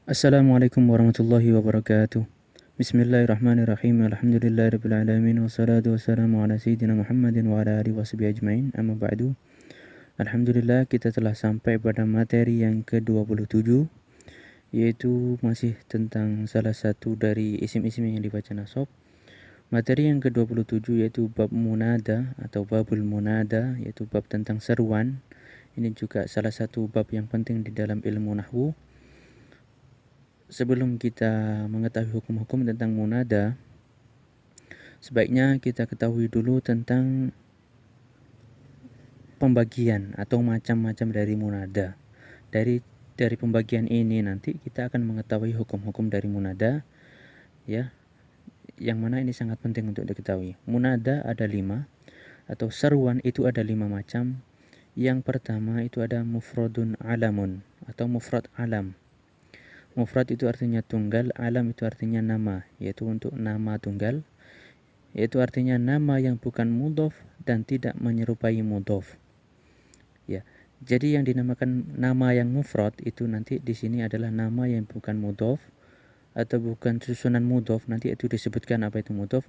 Assalamualaikum warahmatullahi wabarakatuh. Bismillahirrahmanirrahim. Alhamdulillahirabbil alamin wassalatu wassalamu ala sayyidina Muhammadin wa ala alihi washabihi ajmain. Amma ba'du. Alhamdulillah kita telah sampai pada materi yang ke-27, yaitu masih tentang salah satu dari isim-isim yang dibaca nasab. Materi yang ke-27 yaitu bab munada atau babul munada, yaitu bab tentang seruan. Ini juga salah satu bab yang penting di dalam ilmu nahwu. Sebelum kita mengetahui hukum-hukum tentang munada, sebaiknya kita ketahui dulu tentang pembagian atau macam-macam dari munada. Dari pembagian ini nanti kita akan mengetahui hukum-hukum dari munada, ya. Yang mana ini sangat penting untuk diketahui. Munada ada 5, atau seruan itu ada 5 macam. Yang pertama itu ada mufradun alamun atau mufrad alam. Mufrad itu artinya tunggal, alam itu artinya nama, yaitu untuk nama tunggal, yaitu artinya nama yang bukan mudhof dan tidak menyerupai mudhof. Ya. Jadi yang dinamakan nama yang mufrad itu nanti di sini adalah nama yang bukan mudhof atau bukan susunan mudhof, nanti itu disebutkan apa itu mudhof,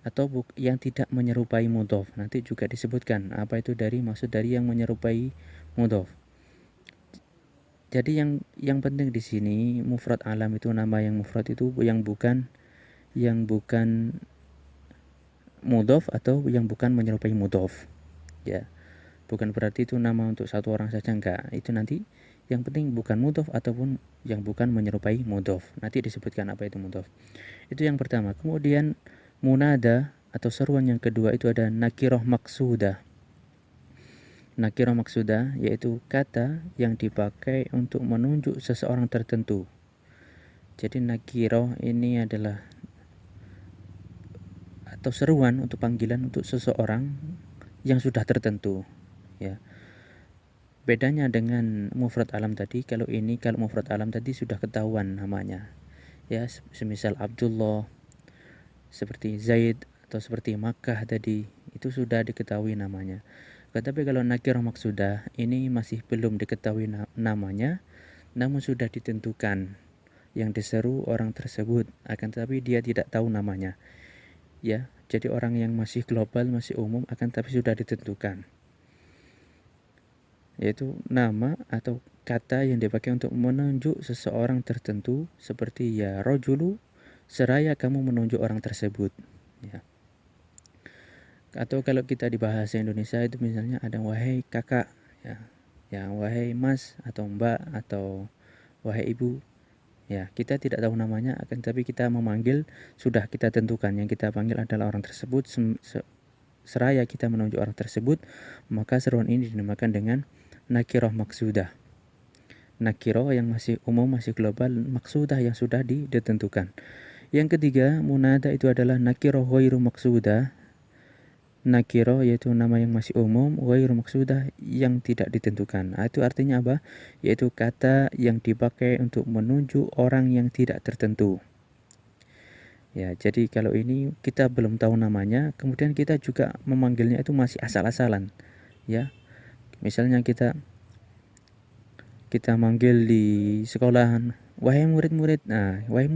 atau yang tidak menyerupai mudhof, nanti juga disebutkan apa itu maksud dari yang menyerupai mudhof. Jadi yang penting di sini mufrad alam itu nama yang mufrad itu yang bukan mudhof atau yang bukan menyerupai mudhof. Ya. Bukan berarti itu nama untuk satu orang saja, enggak. Itu nanti yang penting bukan mudhof ataupun yang bukan menyerupai mudhof. Nanti disebutkan apa itu mudhof. Itu yang pertama. Kemudian munada atau seruan yang kedua itu ada nakirah maksudah. Nakirah maksudah yaitu kata yang dipakai untuk menunjuk seseorang tertentu. Jadi nakirah ini adalah atau seruan untuk panggilan untuk seseorang yang sudah tertentu, ya. Bedanya dengan mufrad alam tadi, kalau mufrad alam tadi sudah ketahuan namanya. Ya, semisal Abdullah, seperti Zaid atau seperti Makkah tadi, itu sudah diketahui namanya. Tetapi kalau nakirah maksudah ini masih belum diketahui namanya, namun sudah ditentukan yang diseru orang tersebut, akan tetapi dia tidak tahu namanya. Ya, jadi orang yang masih global, masih umum, akan tetapi sudah ditentukan. Yaitu nama atau kata yang dipakai untuk menunjuk seseorang tertentu, seperti ya rojulu, seraya kamu menunjuk orang tersebut, ya. Atau kalau kita di bahasa Indonesia itu misalnya ada wahai kakak, ya, ya wahai mas atau mbak atau wahai ibu, ya kita tidak tahu namanya, akan tapi kita memanggil, sudah kita tentukan yang kita panggil adalah orang tersebut, seraya kita menunjuk orang tersebut, maka seruan ini dinamakan dengan nakirah maksudah. Nakirah yang masih umum, masih global, maksudah yang sudah ditentukan. Yang ketiga, munada itu adalah nakirah ghairu maksudah. Nakiro yaitu nama yang masih umum, ghairu maksudah yang tidak ditentukan. Itu artinya apa? Yaitu kata yang dipakai untuk menunjuk orang yang tidak tertentu. Ya, jadi kalau ini kita belum tahu namanya, kemudian kita juga memanggilnya itu masih asal-asalan. Ya. Misalnya kita manggil di sekolahan, wahai murid-murid. Nah, wahai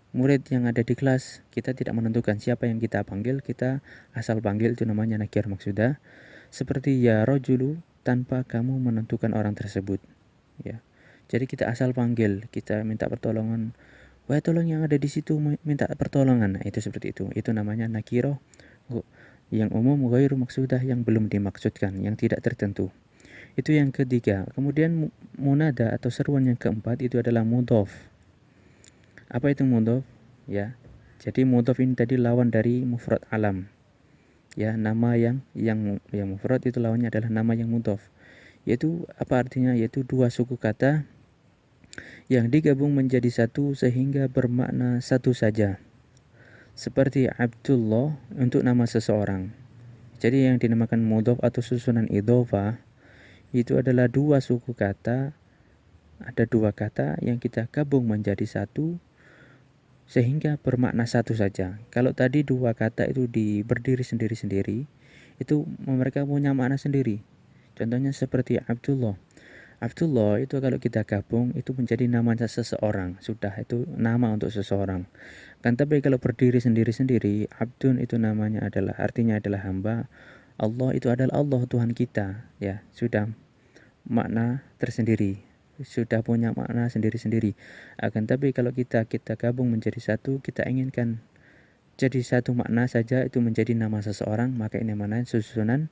murid yang ada di kelas, kita tidak menentukan siapa yang kita panggil, kita asal panggil, itu namanya nakir maksudah. Seperti ya rojulu, tanpa kamu menentukan orang tersebut, ya. Jadi kita asal panggil, kita minta pertolongan, wahai tolong yang ada di situ minta pertolongan. Nah, itu seperti itu namanya nakiro yang umum, ghairu maksudah yang belum dimaksudkan, yang tidak tertentu. Itu yang ketiga. Kemudian munada atau seruan yang keempat itu adalah mudhof. Apa itu mudhof? Ya. Jadi mudhof ini tadi lawan dari mufrad alam. Ya, nama yang mufrad itu lawannya adalah nama yang mudhof. Yaitu apa artinya? Yaitu dua suku kata yang digabung menjadi satu sehingga bermakna satu saja. Seperti Abdullah untuk nama seseorang. Jadi yang dinamakan mudhof atau susunan idhofah itu adalah dua suku kata, ada dua kata yang kita gabung menjadi satu sehingga bermakna satu saja. Kalau tadi dua kata itu berdiri sendiri-sendiri, itu mereka punya makna sendiri. Contohnya seperti Abdullah. Abdullah itu kalau kita gabung itu menjadi nama seseorang, sudah itu nama untuk seseorang. Kan tapi kalau berdiri sendiri-sendiri, Abdun itu namanya adalah artinya adalah hamba. Allah itu adalah Allah Tuhan kita, ya sudah makna tersendiri, sudah punya makna sendiri-sendiri. Akan tapi kalau kita gabung menjadi satu, kita inginkan jadi satu makna saja itu menjadi nama seseorang, maka ini namanya susunan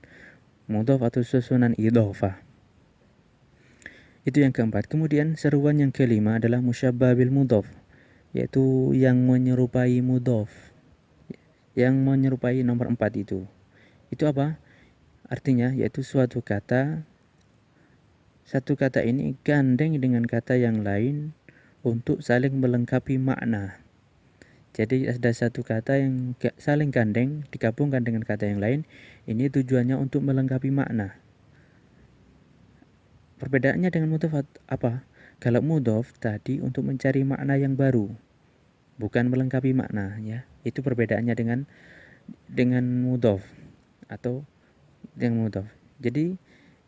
mudhof atau susunan idhofah. Itu yang keempat. Kemudian seruan yang kelima adalah musyabbah bil mudhof, yaitu yang menyerupai mudhof. Yang menyerupai nomor 4 itu. Itu apa? Artinya yaitu satu kata ini gandeng dengan kata yang lain untuk saling melengkapi makna. Jadi ada satu kata yang saling gandeng digabungkan dengan kata yang lain. Ini tujuannya untuk melengkapi makna. Perbedaannya dengan mudhof apa? Kalau mudhof tadi untuk mencari makna yang baru, bukan melengkapi makna, ya. Itu perbedaannya dengan mudhof atau dengan mudhof. Jadi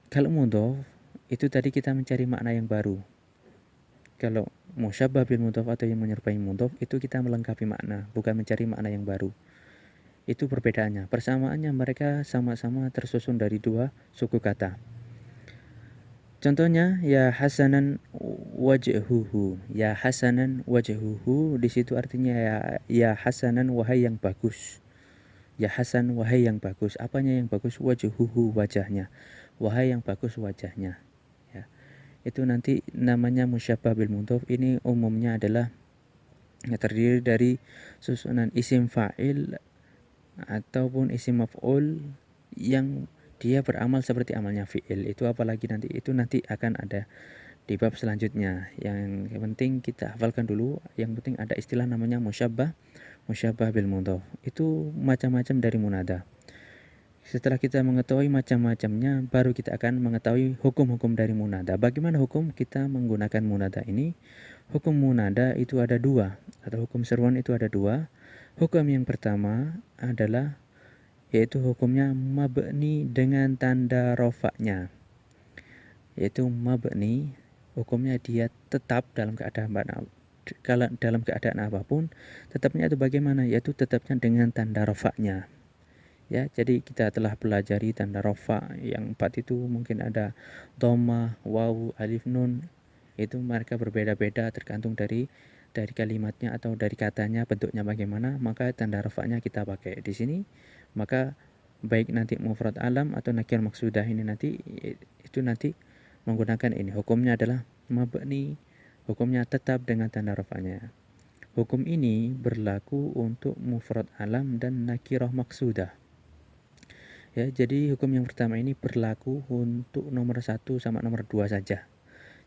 kalau mudhof itu tadi kita mencari makna yang baru. Kalau musyabbah bil mudhof atau yang menyerupai mudhof itu kita melengkapi makna, bukan mencari makna yang baru. Itu perbedaannya. Persamaannya mereka sama-sama tersusun dari dua suku kata. Contohnya ya hasanan wajhuhu. Ya hasanan wajhuhu di situ artinya ya hasanan wahai yang bagus. Ya Hasan wahai yang bagus. Apanya yang bagus? Wajhuhu wajahnya. Wahai yang bagus wajahnya. Ya. Itu nanti namanya musyabbah bil mudhof. Ini umumnya adalah terdiri dari susunan isim fa'il ataupun isim maf'ul yang dia beramal seperti amalnya fi'il. Itu apalagi nanti akan ada di bab selanjutnya. Yang penting kita hafalkan dulu. Yang penting ada istilah namanya musyabbah bil mudhof. Itu macam-macam dari munada. Setelah kita mengetahui macam-macamnya, baru kita akan mengetahui hukum-hukum dari munada. Bagaimana hukum kita menggunakan munada ini? Hukum munada itu ada dua, atau hukum seruan itu ada dua. Hukum yang pertama adalah yaitu hukumnya mabni dengan tanda rofaknya. Yaitu mabni, hukumnya dia tetap dalam keadaan apapun, tetapnya itu bagaimana? Yaitu tetapnya dengan tanda rofaknya. Ya, jadi kita telah pelajari tanda rofa yang 4 itu mungkin ada dhamma, waw, alif, nun. Itu mereka berbeda-beda tergantung dari kalimatnya atau dari katanya bentuknya bagaimana, maka tanda rofaknya kita pakai di sini. Maka baik nanti mufrad alam atau nakir maksudah ini nanti menggunakan ini. Hukumnya adalah mabni, hukumnya tetap dengan tanda rofaknya. Hukum ini berlaku untuk mufrad alam dan nakirah maksudah. Ya, jadi hukum yang pertama ini berlaku untuk nomor 1 sama nomor 2 saja.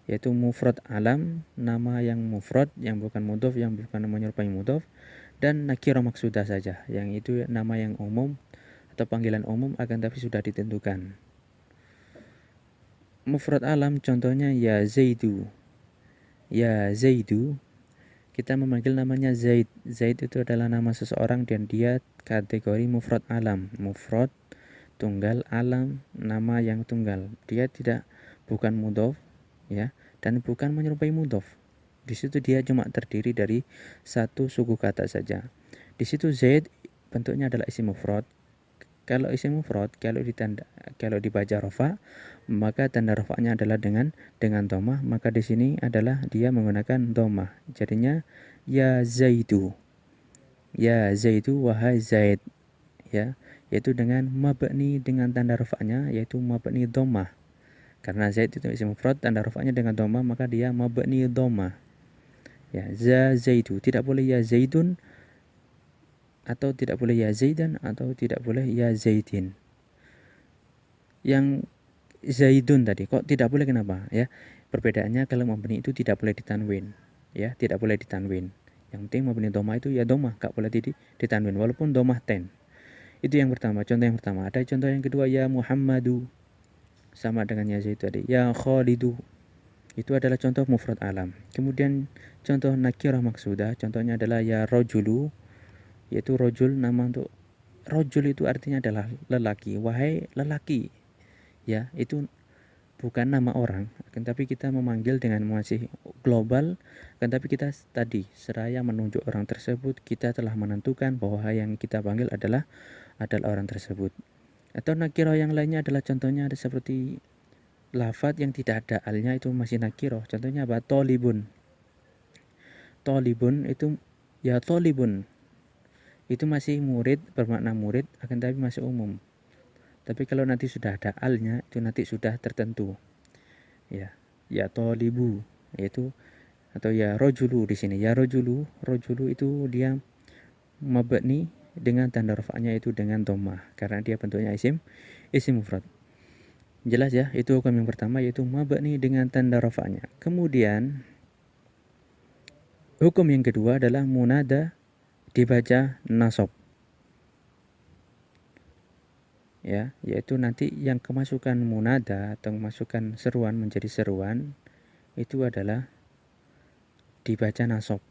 Yaitu mufrad alam, nama yang mufrad, yang bukan mudhof, yang bukan menyerupai mudhof, dan nakirah maksudah saja, yang itu nama yang umum atau panggilan umum akan tapi sudah ditentukan. Mufrad alam contohnya ya Zaidu. Ya Zaidu, kita memanggil namanya Zaid. Zaid itu adalah nama seseorang dan dia kategori mufrad alam. Mufrad tunggal, alam, nama yang tunggal. Dia bukan mudhof, ya, dan bukan menyerupai mudhof. Di situ dia cuma terdiri dari satu suku kata saja. Di situ Zaid bentuknya adalah isim mufrad. Kalau isim mufrad, kalau dibaca rafa, maka tanda rafa'nya adalah dengan dhammah, maka di sini adalah dia menggunakan dhammah. Jadinya ya Zaidu. Ya Zaidu wahai Zaid. Ya, yaitu dengan mabni dengan tanda rafa'nya yaitu mabni dhammah. Karena Zaid itu isim mufrad, tanda rafa'nya dengan dhammah, maka dia mabni dhammah. Ya, za Zaidu, tidak boleh ya Zaidun, atau tidak boleh ya Zaidan, atau tidak boleh ya Zaidin. Yang Zaidun tadi kok tidak boleh, kenapa? Ya, perbedaannya kalau mabni itu tidak boleh ditanwin. Ya, tidak boleh ditanwin. Yang penting mabni dhammah itu ya dhammah, enggak boleh ditanwin walaupun dhammah ten. Itu yang pertama, contoh yang pertama. Ada contoh yang kedua, ya Muhammadu, sama dengan ya Zaid tadi. Ya Khalidu, itu adalah contoh mufrad alam. Kemudian contoh nakirah maksudah, contohnya adalah ya rojulu, yaitu rojul nama untuk rojul itu artinya adalah lelaki. Wahai lelaki, ya, itu bukan nama orang, akan tapi kita memanggil dengan masih global, akan tapi kita tadi seraya menunjuk orang tersebut, kita telah menentukan bahwa yang kita panggil adalah orang tersebut. Atau nakiro yang lainnya adalah contohnya ada seperti lafadz yang tidak ada alnya itu masih nakiro. Contohnya apa? Tolibun. Tolibun itu ya tolibun. Itu masih murid, bermakna murid, akan tapi masih umum. Tapi kalau nanti sudah ada alnya, itu nanti sudah tertentu. Ya tolibu, yaitu atau ya rojulu di sini. Ya rojulu itu dia mabni dengan tanda rafa'nya itu dengan dhammah karena dia bentuknya isim mufrad. Jelas ya, itu hukum yang pertama yaitu mabni dengan tanda rafa'nya. Kemudian hukum yang kedua adalah munada dibaca nasab. Ya, yaitu nanti yang kemasukan munada atau kemasukan seruan menjadi seruan itu adalah dibaca nasab,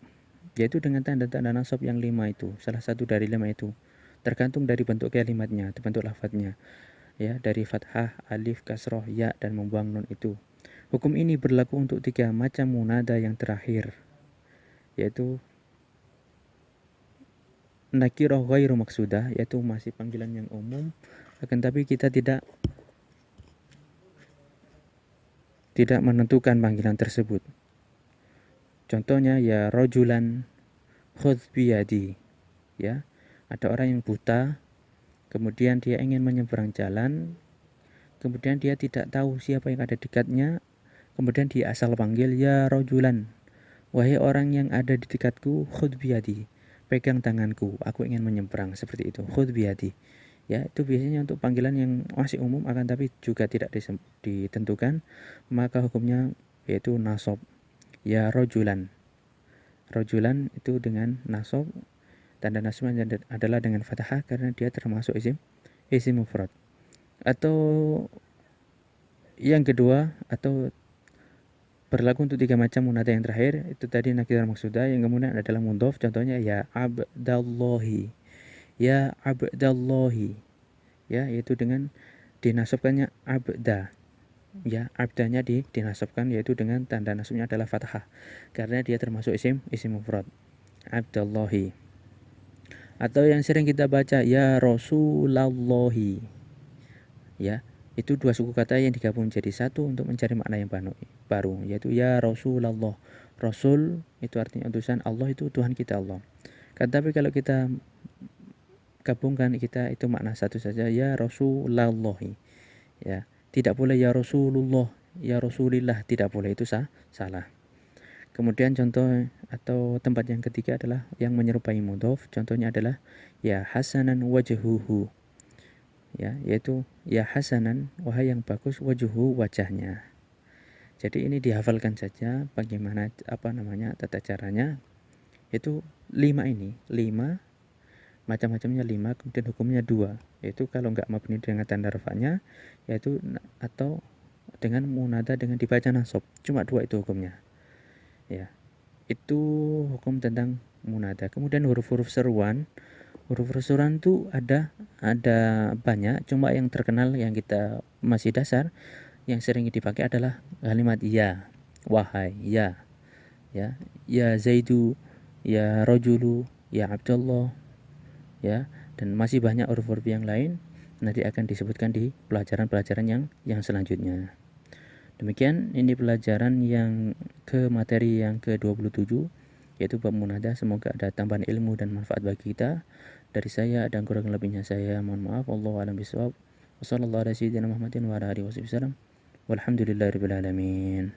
yaitu dengan tanda-tanda nasab yang 5 itu, salah satu dari 5 itu, tergantung dari bentuk kalimatnya, bentuk lafadznya, ya, dari fathah, alif, kasroh, ya, dan membuang nun itu. Hukum ini berlaku untuk 3 macam munada yang terakhir, yaitu nakiroh ghairu maksudah, yaitu masih panggilan yang umum, akan tapi kita tidak menentukan panggilan tersebut. Contohnya ya rojulan khudh biyadi, ya, ada orang yang buta, kemudian dia ingin menyeberang jalan, kemudian dia tidak tahu siapa yang ada dekatnya, kemudian dia asal panggil ya rojulan, wahai orang yang ada di dekatku, khudh biyadi, pegang tanganku, aku ingin menyeberang, seperti itu, khudh biyadi. Ya, itu biasanya untuk panggilan yang masih umum akan tapi juga tidak ditentukan, maka hukumnya yaitu nasab. Ya rojulan. Rojulan itu dengan nasab, tanda nasabnya adalah dengan fathah karena dia termasuk isim mufrad. Atau yang kedua, atau berlaku untuk 3 macam munada yang terakhir, itu tadi nakirah maksudah, yang kemudian adalah mudhof, contohnya ya abdallahi. Ya abdallahi, ya, yaitu dengan dinasabkannya abda, ya, abdanya dinasabkan yaitu dengan tanda nasabnya adalah fathah karena dia termasuk isim mufrad, abdallahi. Atau yang sering kita baca ya rasulallahi, ya, itu 2 suku kata yang digabung jadi satu untuk mencari makna yang baru, yaitu ya Rasulullah. Rasul itu artinya utusan, Allah itu Tuhan kita Allah. Tapi kalau kita gabungkan, kita itu makna satu saja, ya Rasulullah, ya, tidak boleh ya Rasulullah, ya Rasulillah, tidak boleh, itu salah. Kemudian contoh atau tempat yang ketiga adalah yang menyerupai mudhof, contohnya adalah ya hasanan wajhuhu, ya, yaitu ya hasanan, wahai yang bagus, wajhuhu, wajahnya. Jadi ini dihafalkan saja bagaimana tata caranya. Itu 5 ini, 5 macam-macamnya 5, kemudian hukumnya 2, yaitu kalau enggak mabni dengan tanda rafa'nya, yaitu atau dengan munada dengan dibaca nasab. Cuma 2 itu hukumnya. Ya. Itu hukum tentang munada. Kemudian huruf-huruf seruan. Huruf-huruf seruan itu ada banyak, cuma yang terkenal yang kita masih dasar yang sering dipakai adalah kalimat ya, wahai, ya, ya Zaidu, ya rojulu, ya Abdullah, ya, dan masih banyak huruf-huruf yang lain nanti akan disebutkan di pelajaran-pelajaran yang selanjutnya. Demikian ini pelajaran yang ke materi yang ke-27 yaitu bab munada. Semoga ada tambahan ilmu dan manfaat bagi kita. Dari saya dan kurang lebihnya saya mohon maaf. Wallahu a'lam bishawab. Wassallallahu ala sayyidina Muhammadin wa ala alihi wasallam. Walhamdulillahirabbil alamin.